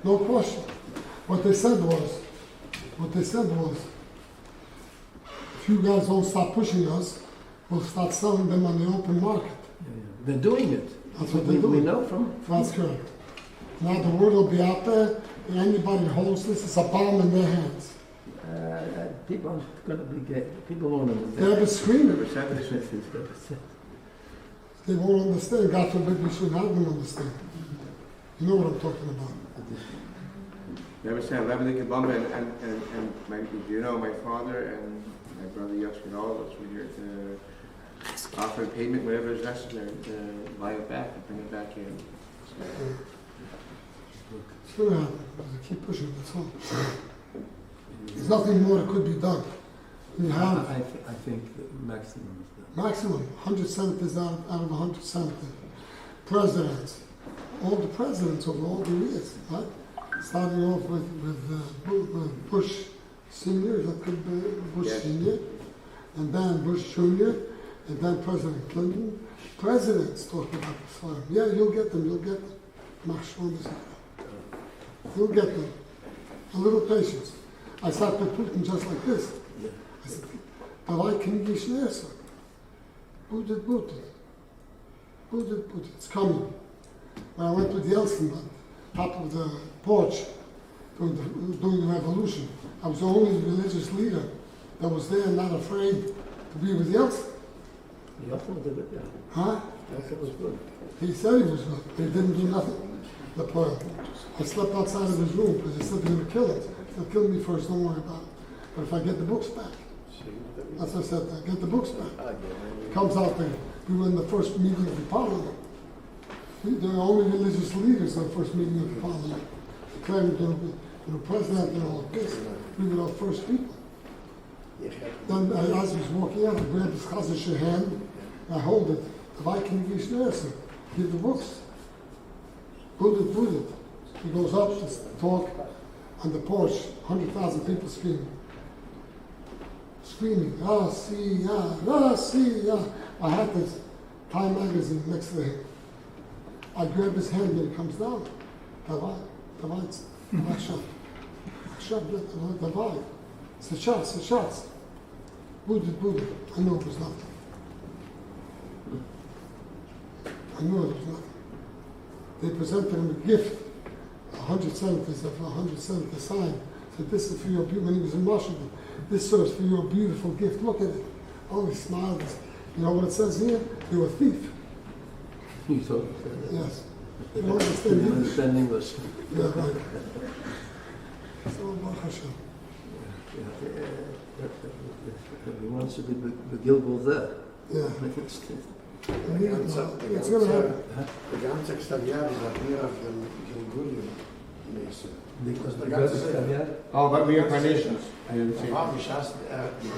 No question. What they said was, if you guys don't stop pushing us, we'll start selling them on the open market. They're doing it. That's what they're doing. We know from. That's correct. Now the word will be out there, and anybody who holds this, it's a bomb in their hands. People aren't going to be gay. People won't understand. They'll be screaming. They won't understand. God forbid we should have them understand. You know what I'm talking about. Never said Lebanon Bomba and my, you know, my father and my brother Yoshkin, all of us, we're here to offer payment, whatever is necessary, to buy it back and bring it back in. It's going to happen. Keep pushing. That's all. There's nothing more that could be done. You have. I think the maximum is done. Maximum 100 senators out of 100 senators. Presidents. All the presidents over all the years, right? Starting off with Bush Senior, that could be Bush Senior, and then Bush Junior, and then President Clinton. Presidents talk about the farm. Yeah, you'll get them. You'll get them. A little patience. I sat with Putin just like this. I said, "Давай книги снеса. Будет. It's coming." When I went with Yeltsin on top of the porch during the revolution, I was the only religious leader that was there, not afraid to be with Yeltsin. Yeltsin did it, yeah. Huh? Yeltsin was good. He said he was good. He didn't do nothing. I slept outside of his room because he said they're going to kill us. They'll kill me first, don't worry about it. But if I get the books back, that's what I said, get the books back. Comes out there. We were in the first meeting of the parliament. They're the only religious leaders in the first meeting of the parliament. Declaring the president and all of this. We were the first people. Then as he was walking out, I grabbed his chazische hand, I hold it. Why can you give the books? Put it. He goes up to talk on the porch, 100,000 people screaming, Russia. I had this Time magazine next to him. I grab his hand and he comes down. Давай, давай. Сейчас. Будет. I know it was nothing. They presented him a gift. 100 senators signed. Said, this is for your beautiful, when he was in Washington, this serves for your beautiful gift. Look at it. Oh, he smiled. You know what it says here? You're a thief. You thought Yes. You don't understand English. Understand English. Yeah, right. So, Baruch Hashem. He wants to be the Gilgal there. Yeah. It's going to happen. The ganze exterior is up here of the Gilgulian place. Because the ganze exterior? Oh, but reincarnations. I didn't see. Warum ich hast die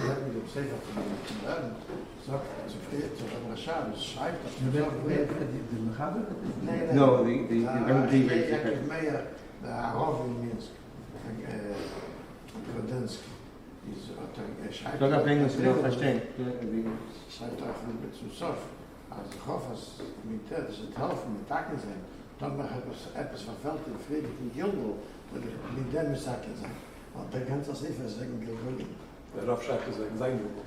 Welt mit dem Sefer von den Werden sagt, zu Rasha, das schreibt das. No, the Meyer, the Harov in Minsk, Grodensky. Ich kann auf Englisch nicht verstehen. Schreibt auch mit zum Sof. Also ich hoffe, dass das helfen mit Tacken sein. Dann noch etwas verfällt in Friedrich in Gilgo, weil ich mit dem Sacken sein. Und der ganze Sefer ist wegen Gilgo. Der Rav schreibt es wegen sein Gilgo.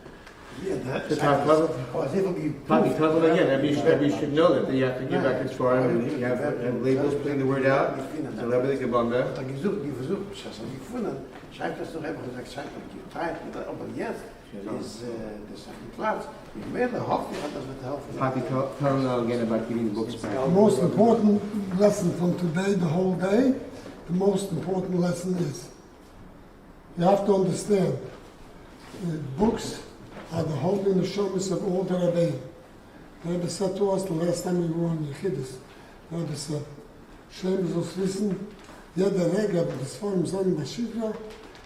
Yeah, that To talk about- was even be Probably tell them again, everybody should know that you have to give back his farm, and you have labels putting the word out. So Lebanon Gebanda. hat gesucht, die versucht, ich habe es gefunden, schreibt das doch einfach gesagt, schreibt doch die Zeit, aber jetzt ist der second Platz. Ich werde hoffen, dass das wird helfen. Papi, tell them again about giving the books back. The most important lesson from today, the whole day, the most important lesson is you have to understand the books are the holy neshamas of all the Rabbeim. The Rebbe said to us the last time we were on Yechidus, the Rebbe said, Shem soll wissen, jeder Reger, aber das vor dem Sonnen der Shivra,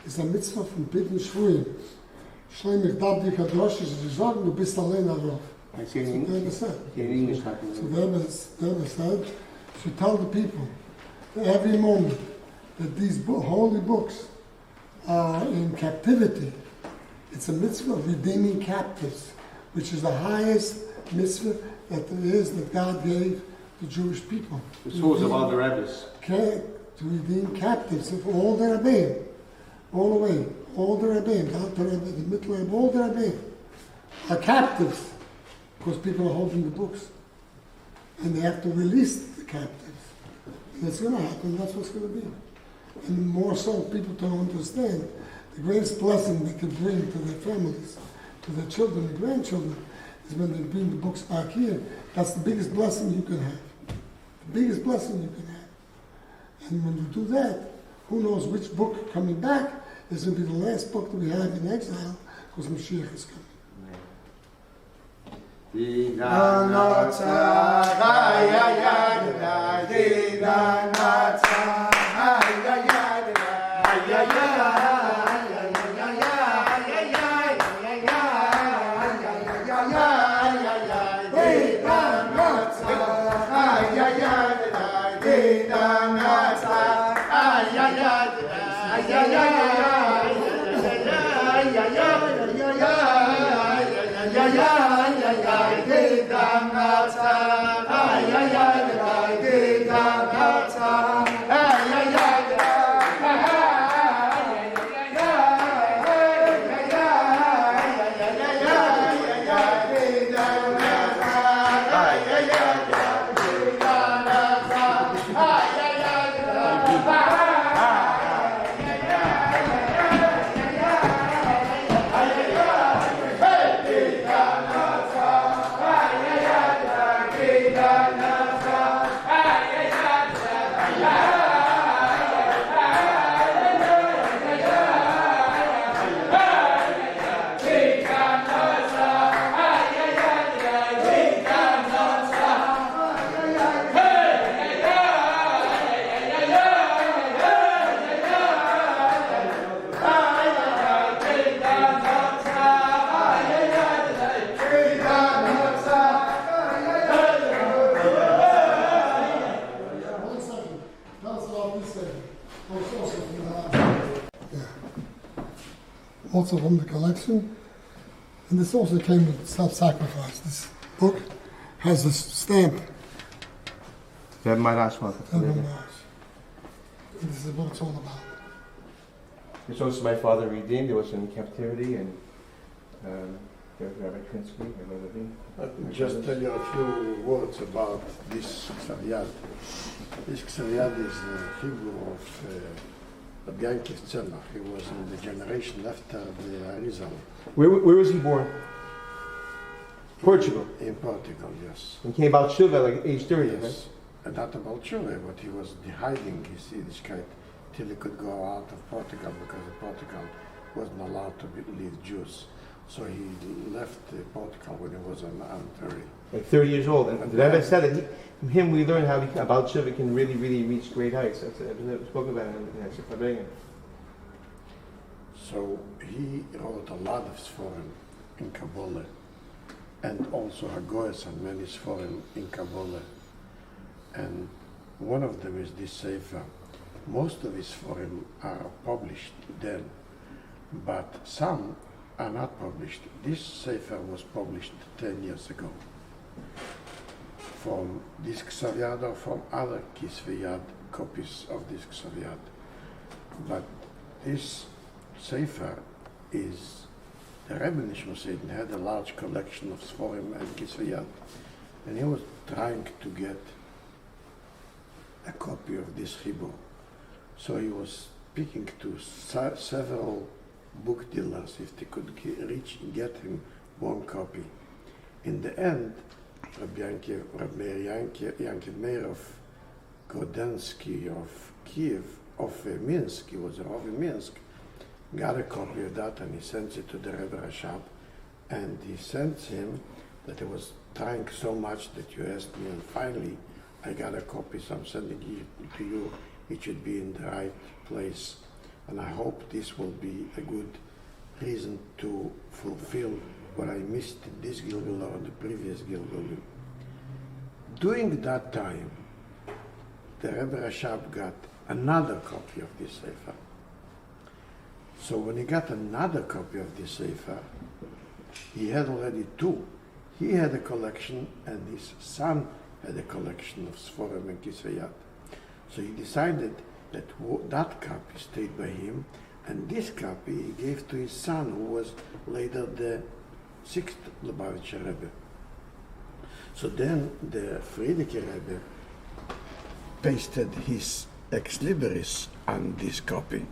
ist eine Mitzvah von Pitten Shvuim. Shem, ich darf dich adrosh, ich sage, du bist allein darauf. I say So in the Rebbe said. English talking. So the Rebbe said, to tell the people that every moment that these holy books are in captivity, it's a mitzvah of redeeming captives, which is the highest mitzvah that there is that God gave the Jewish people. The souls of all the Rebbes. To redeem captives of all the Rebbeim, all the way, all the Rebbeim, the Alter Rebbe, the Middle Rebbe, all the Rebbeim are captives because people are holding the books. And they have to release the captives. And it's going to happen, that's what's going to be. And more so, people don't understand the greatest blessing they can bring to their families, to their children and grandchildren, is when they bring the books back here. That's the biggest blessing you can have. The biggest blessing you can have. And when you do that, who knows which book coming back is going to be the last book that we have in exile, because Mashiach is coming. Also from the collection, and this also came with self-sacrifice. This book has a stamp. That my last one. And this is what it's all about. This was my father redeemed. He was in captivity, and Rabbi Krinsky, my brother. Let me just tell you a few words about this Ksaviyad. This Ksaviyad is the Hebrew of Rabbi Yankov Tzemach. He was in the generation after the Arizal Where was he born? Portugal. in Portugal, yes. He came about Shiva like age 30, right? Yes. And not about Chile, but he was hiding his Yiddishkeit till he could go out of Portugal, because Portugal wasn't allowed to leave Jews. So he left Portugal when he was around 30. Like 30 years old. And the Rebbe said that from him we learn how about Shiva can really, really reach great heights. That's I've spoken about it in Sefer Began. So he wrote a lot of Sforim in Kabbalah, and also Hagoyas and many Sforim in Kabbalah. And one of them is this Sefer. Most of his Sforim are published then, but some are not published. This Sefer was published 10 years ago from this Ksaviyad or from other Kisveyad copies of this Ksaviyad. But this Sefer is the Rebbe Nishmas Eden had a large collection of Sforim and Kisveyat, and he was trying to get a copy of this Chibur. So he was speaking to several book dealers if they could get him one copy. In the end, Rabbi Yankiv Meir of Grodensky of Kiev, of Minsk, he was a Rav in Minsk, got a copy of that and he sent it to the Rebbe Rashab, and he sent him that he was trying so much that you asked me, and finally I got a copy, so I'm sending it to you. It should be in the right place, and I hope this will be a good reason to fulfill what I missed in this Gilgul or the previous Gilgul. During that time, the Rebbe Rashab got another copy of this Sefer. So when he got another copy of this Sefer, he had already two. He had a collection and his son had a collection of Sforim and Kisveyat. So he decided that that copy stayed by him, and this copy he gave to his son, who was later the 6th Lubavitcher Rebbe. So then the Frierdiker Rebbe pasted his ex libris on this copy,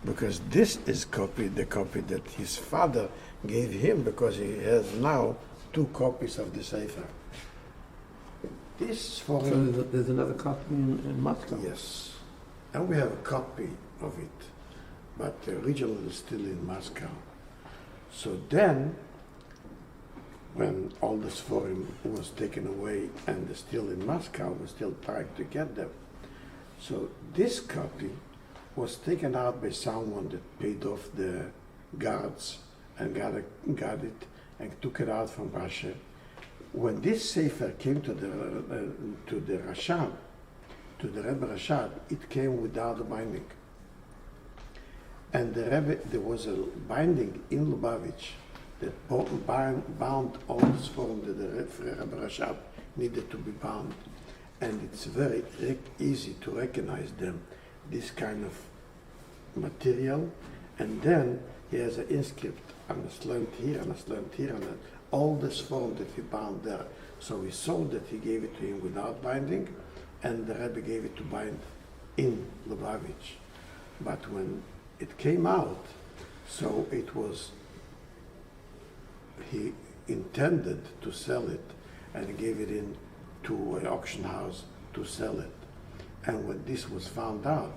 because this is the copy that his father gave him, because he has now two copies of the Sefer. This for So him. there's another copy in Moscow? Yes, and we have a copy of it, but the original is still in Moscow. So then, when all the Sforim was taken away and they're still in Moscow, we're still trying to get them. So this copy was taken out by someone that paid off the guards and got it and took it out from Russia. When this Sefer came to the Rashab, to the Rebbe Rashab, it came without a binding. And the Rebbe, there was a binding in Lubavitch that bound all the Sforim that the Rebbe Rashab needed to be bound. And it's very easy to recognize them, this kind of material. And then he has an inscript on a slant here and a slant here, and all the Sforim that he bound there. So he sold it, he gave it to him without binding, and the Rebbe gave it to bind in Lubavitch. But when it came out, so it was, he intended to sell it, and he gave it in to an auction house to sell it. And when this was found out,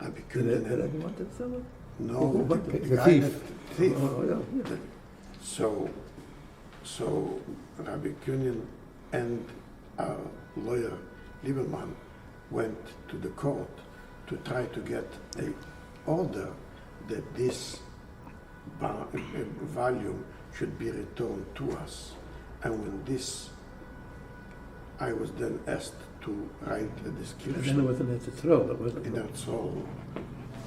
Rabbi Did Kunin, anyone want to sell it? no, But the the guy thief. that- thief. Oh, yeah. So Rabbi Kunin and our lawyer Lieberman went to the court to try to get an order that this volume should be returned to us. And when this, I was then asked to write a And description. then it wasn't to throw, it wasn't. And that's all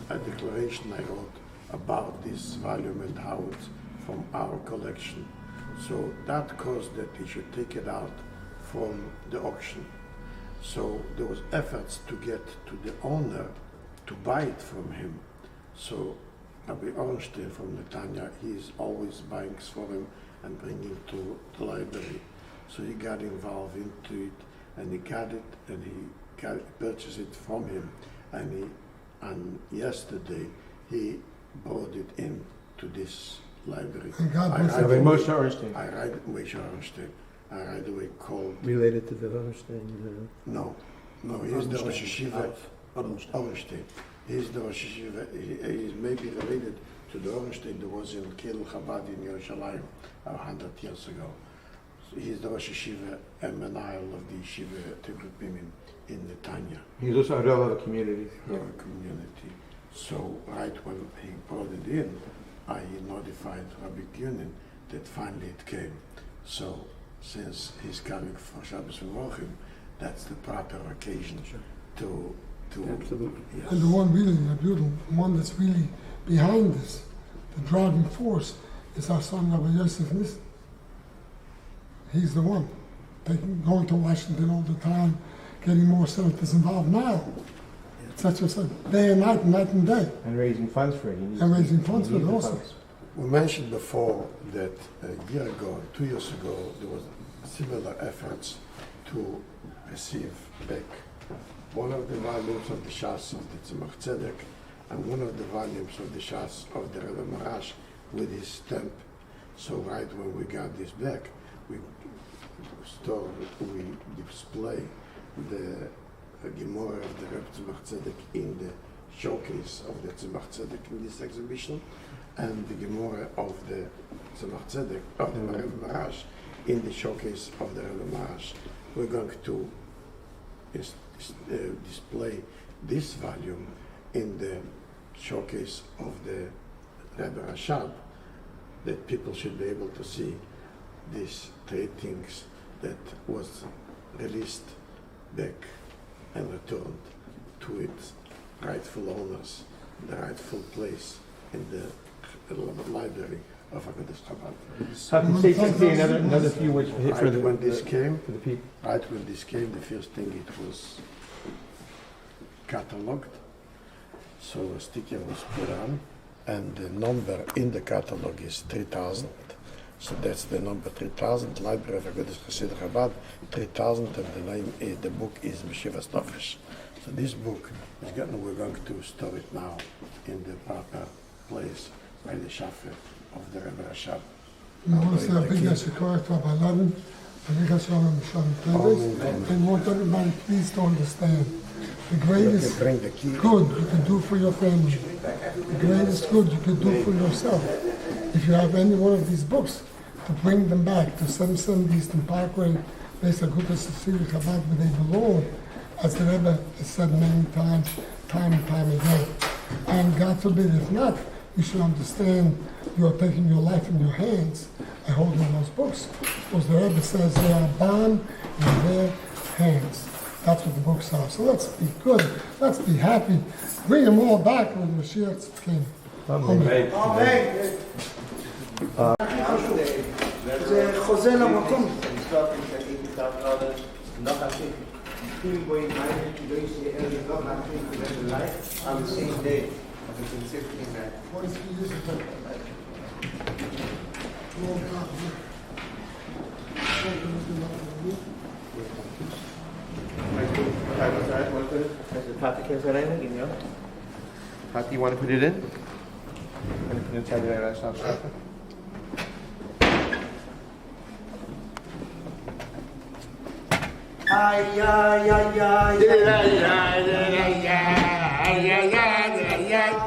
a declaration I wrote about this volume and how it's from our collection. So that caused that he should take it out from the auction. So there was efforts to get to the owner to buy it from him. So Rabbi Ornstein from Netanya, he is always buying for him and bringing to the library. So he got involved into it, and he got it, and he purchased it from him, and yesterday he brought it in to this library. And God I bless right Rabbi him. away- Moshe Ornstein. I right Moshe Ornstein. I right away called. Related to the Hohenstein. No, he's the Rosh Yeshiva. Ornstein. He's the Rosh Yeshiva. He is maybe related to the Ornstein that was in Kil Chabad in Yerushalayim 100 years ago. So he's the Rosh Yeshiva and Menahel of the Yeshiva Teklupim in Netanya, He's also a Rav of the community. our community. So right when he brought it in, I notified Rabbi Kunin that finally it came. So since he's coming for Shabbos V'Mochim, that's the proper occasion to Absolutely. yes. And the one really, the beautiful, the one that's really behind this, the driving force, is our son Rabbi Yosef Nissen. He's the one, going to Washington all the time, getting more senators involved now. Such and such, day and night and day. And raising funds for it. You need- And raising funds you for need it the also. funds. We mentioned before that a year ago, 2 years ago, there was similar efforts to receive back one of the volumes of the Shas of the Tzemach Tzedek and one of the volumes of the Shas of the Rebbe Marash with his stamp. So right when we got this back, we display the Gemara of the Rebbe Tzemach Tzedek in the showcase of the Tzemach Tzedek in this exhibition, and the Gemara of the Tzemach Tzedek of the Rebbe Marash in the showcase of the Rebbe Marash. We're going to display this volume in the showcase of the Rebbe Rashab, that people should be able to see these three things that was released back and returned to its rightful owners, the rightful place in the library of Hakadosh Chabad. How can you say simply another few words for Right the, when this came, for the people? right when this came, the first thing it was cataloged, so a sticker was put on, and the number in the catalog is 3000. So that's the number 3000, Library of Hakadosh Hasidut Chabad, 3000, and the name, the book is Meshivas Nefesh. So this book, we're going to store it now in the proper place by the Shafer of the Rebbe Rashab. We want to say a big Yeshikar to Rabbi Levin, and we got Shalom Shalom, and want everybody please to understand the greatest Bring the key. good you can do for your family, the greatest good you can do for yourself. If you have any one of these books, to bring them back to 770 Eastern Parkway, Beis Agudas Hasidut Chabad, where they belong, as the Rebbe has said many times, time and time again. And God forbid, if not, you should understand you are taking your life in your hands by holding those books. Because the Rebbe says they are bound in their hands. That's what the books are. So let's be good. Let's be happy. Bring them all back when Mashiach came. Amen. זה חוזר למקום. On the same day, between 16 and How do you want to put it in? Want to put it inside the Rashab Shofar? Ay, ay, ay, ay, ay. Ay, ay, ay, ay, ay, ay, ay, ay, ay, ay, ay, ay.